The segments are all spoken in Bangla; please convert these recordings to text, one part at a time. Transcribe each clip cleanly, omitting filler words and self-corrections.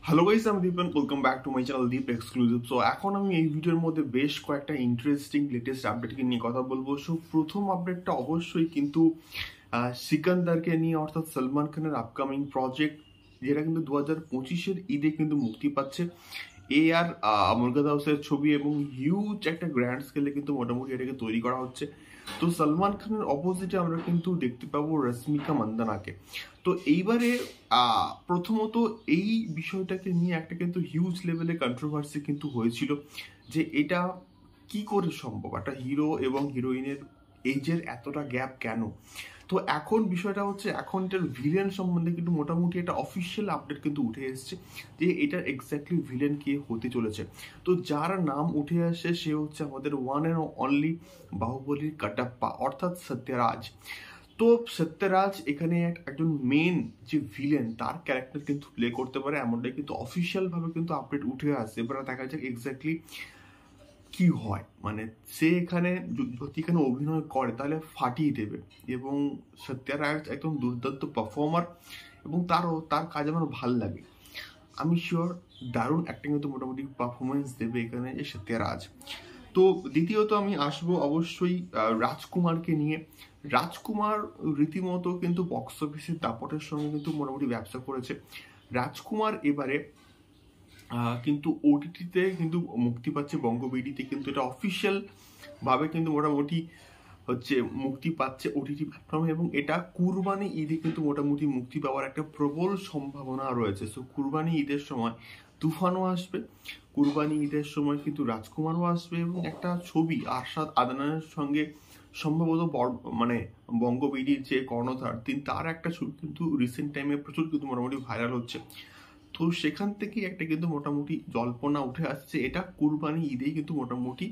হ্যালো গাইস, আমি Dipan. Welcome back to my channel Deep exclusive. So এখন আমি এই ভিডিওর মধ্যে বেশ কয়েকটা ইন্টারেস্টিং লেটেস্ট আপডেটকে নিয়ে কথা বলবো। সো প্রথম আপডেটটা অবশ্যই কিন্তু সিকান্দারকে নিয়ে, অর্থাৎ সলমান খানের আপকামিং প্রজেক্ট, যেটা কিন্তু 2025-এর ঈদে কিন্তু মুক্তি পাচ্ছে। আর মুরগাদা হাউসের ছবি এবং হিউজ একটা গ্র্যান্ড স্কেলে কিন্তু মোটামুটি এটাকে তৈরি করা হচ্ছে। তো সলমান খানের অপোজিটে আমরা কিন্তু দেখতে পাবো রশ্মিকা মান্দানাকে। তো এইবারে প্রথমত এই বিষয়টাকে নিয়ে একটা কিন্তু হিউজ লেভেলে কন্ট্রোভার্সি কিন্তু হয়েছিল যে এটা কি করে সম্ভব, একটা হিরো এবং হিরোইনের এজের এতটা গ্যাপ কেন। তো এখন বিষয়টা হচ্ছে, এখন এটার ভিলেন সম্বন্ধে কিন্তু মোটামুটি একটা অফিসিয়াল আপডেট কিন্তু উঠে এসেছে যে এটার এক্স্যাক্টলি ভিলেন কে হতে চলেছে। তো যার নাম উঠে আসে সে হচ্ছে আমাদের ওয়ান অ্যান্ড অনলি বাহুবলীর কাটাপ্পা, অর্থাৎ সত্যরাজ। তো সত্যরাজ এখানে একজন মেন যে ভিলেন তার ক্যারেক্টার কিন্তু প্লে করতে পারে, এমনটাই কিন্তু অফিসিয়াল ভাবে কিন্তু আপডেট উঠে আসছে। এবার দেখা যাক এক্স্যাক্টলি কি হয়। মানে সে এখানে যদি এখানে অভিনয় করে তাহলে ফাটিয়ে দেবে, এবং সত্যরাজ একদম দুর্দান্ত পারফর্মার এবং তার কাজ আমার ভাল লাগে। আমি শিওর দারুণ অ্যাক্টিং কিন্তু মোটামুটি পারফরমেন্স দেবে এখানে যে সত্যরাজ। তো দ্বিতীয়ত আমি আসবো অবশ্যই রাজকুমারকে নিয়ে। রাজকুমার রীতিমতো কিন্তু বক্স অফিসের দাপটের সঙ্গে কিন্তু মোটামুটি ব্যবসা করেছে। রাজকুমার এবারে কিন্তু ওটিটিতে কিন্তু মুক্তি পাচ্ছে, বঙ্গবিডিতে কিন্তু এটা অফিসিয়াল ভাবে কিন্তু মোটামুটি হচ্ছে মুক্তি পাচ্ছে ওটিটি প্ল্যাটফর্মে, এবং এটা কুরবানি ঈদে কিন্তু মোটামুটি মুক্তি পাওয়ার একটা প্রবল সম্ভাবনা রয়েছে। সো কুরবানি ঈদের সময় তুফানও আসবে, কুরবানি ঈদের সময় কিন্তু রাজকুমারও আসবে, এবং একটা ছবি আরশাদ আদনানের সঙ্গে সম্ভবত মানে বঙ্গবিডির যে কর্ণধার তার একটা ছবি কিন্তু রিসেন্ট টাইমে প্রচুর কিন্তু মোটামুটি ভাইরাল হচ্ছে। তো সেখান থেকে একটা কিন্তু মোটামুটি জল্পনা উঠে আসছে এটা কুরবানি ঈদেই কিন্তু মোটামুটি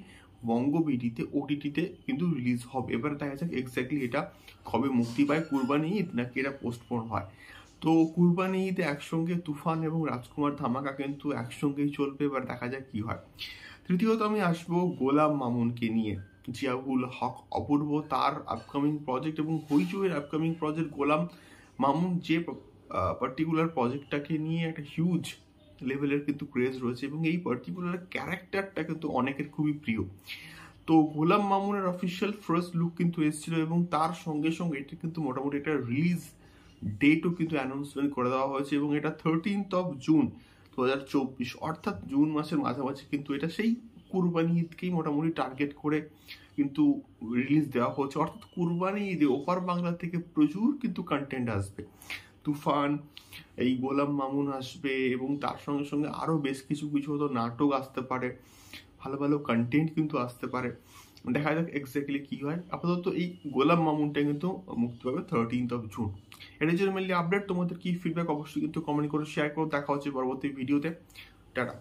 বঙ্গবিডিতে ওটিটিতে কিন্তু রিলিজ হবে। এবার দেখা যাক এক্স্যাক্টলি এটা কবে মুক্তি পায়, কুরবানি ঈদ নাকি এটা পোস্টপোন হয়। তো কুরবানি ঈদে একসঙ্গে তুফান এবং রাজকুমার ধামাকা কিন্তু একসঙ্গেই চলবে, এবার দেখা যাক কি হয়। তৃতীয়ত আমি আসবো গোলাম মামুনকে নিয়ে। জিয়াউল হক অপূর্ব তার আপকামিং প্রজেক্ট এবং হইচইয়ের আপকামিং প্রজেক্ট গোলাম মামুন, যে পার্টিকুলার প্রজেক্টটাকে নিয়ে একটা হিউজ লেভেলের কিন্তু ক্রেজ রয়েছে, এবং এই পার্টিকুলার ক্যারেক্টারটা কিন্তু অনেকের খুবই প্রিয়। তো গোলাম মামুনের অফিসিয়াল ফার্স্ট লুক কিন্তু এসেছিল, এবং তার সঙ্গে সঙ্গে এটা কিন্তু মোটামুটি একটা রিলিজ ডেটও কিন্তু অ্যানাউন্সমেন্ট করে দেওয়া হয়েছে, এবং এটা 13 জুন 2024, অর্থাৎ জুন মাসের মাঝামাঝি কিন্তু এটা সেই কুরবানি ঈদকেই মোটামুটি টার্গেট করে কিন্তু রিলিজ দেওয়া হচ্ছে। অর্থাৎ কুরবানি ঈদে ওপার বাংলা থেকে প্রচুর কিন্তু কন্টেন্ট আসবে। তুফান, এই গোলাম মামুন আসবে, এবং তার সঙ্গে সঙ্গে আরো বেশ কিছু কিছু হয়তো নাটক আসতে পারে, ভালো ভালো কন্টেন্ট কিন্তু আসতে পারে। দেখা যাক এক্স্যাক্টলি কি হয়। আপাতত এই গোলাম মামুনটা কিন্তু মুক্তি পাবে 13 জুন। এটার জন্য মেনলি আপডেট। তোমাদের কি ফিডব্যাক অবশ্যই কিন্তু কমেন্ট করে শেয়ার করো। দেখা হচ্ছে পরবর্তী ভিডিওতে। টাটা।